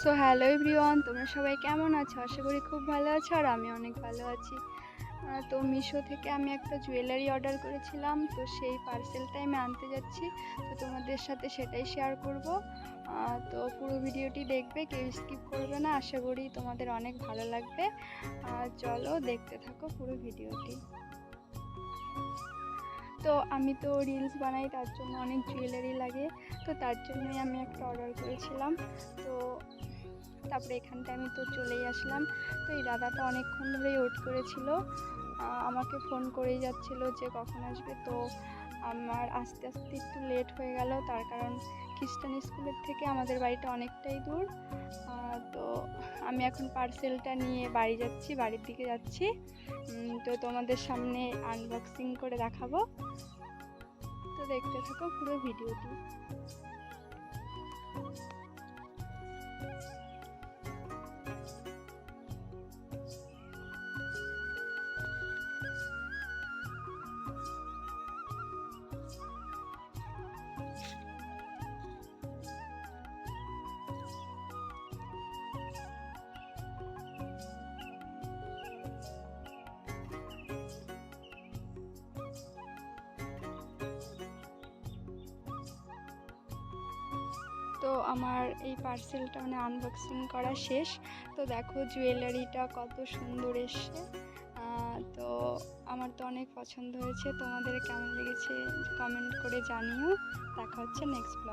So hello everyone, তোমরা সবাই কেমন আছো? আশা করি খুব ভালো আছো আর আমি অনেক ভালো আছি। তো মিশো থেকে আমি একটা জুয়েলারি অর্ডার করেছিলাম, তো সেই পার্সেলটাই আমি আনতে যাচ্ছি। তো তোমাদের সাথে সেটাই শেয়ার করব। তো পুরো ভিডিওটি দেখবে, কেউ স্কিপ করবে না। আশা করি তোমাদের অনেক ভালো লাগবে। চলো দেখতে থাকো পুরো ভিডিওটি। তো আমি তো রিলস বানাই, তার জন্য অনেক জুয়েলারি লাগে। তো তার জন্যই আমি একটা অর্ডার করেছিলাম। তো তারপরে এখানটায় আমি তো চলেই আসলাম। তো এই দাদাটা অনেকক্ষণ ধরেই ওয়েট করেছিল, আমাকে ফোন করেই যাচ্ছিল যে কখন আসবে। তো আমার আস্তে আস্তে একটু লেট হয়ে গেল, তার কারণ খ্রিস্টান স্কুলের থেকে আমাদের বাড়িটা অনেকটাই দূর। তো আমি এখন পার্সেলটা নিয়ে বাড়ির দিকে যাচ্ছি। তো তোমাদের সামনে আনবক্সিং করে দেখাবো। তো দেখতে থাকো পুরো ভিডিওটি। তো আমার এই পার্সেলটা আনবক্সিং করা শেষ। তো দেখো জুয়েলারিটা কত সুন্দর এসছে। তো আমার তো অনেক পছন্দ হয়েছে। তোমাদের কেমন লেগেছে কমেন্ট করে জানিও। দেখা হচ্ছে নেক্সট ব্লগ।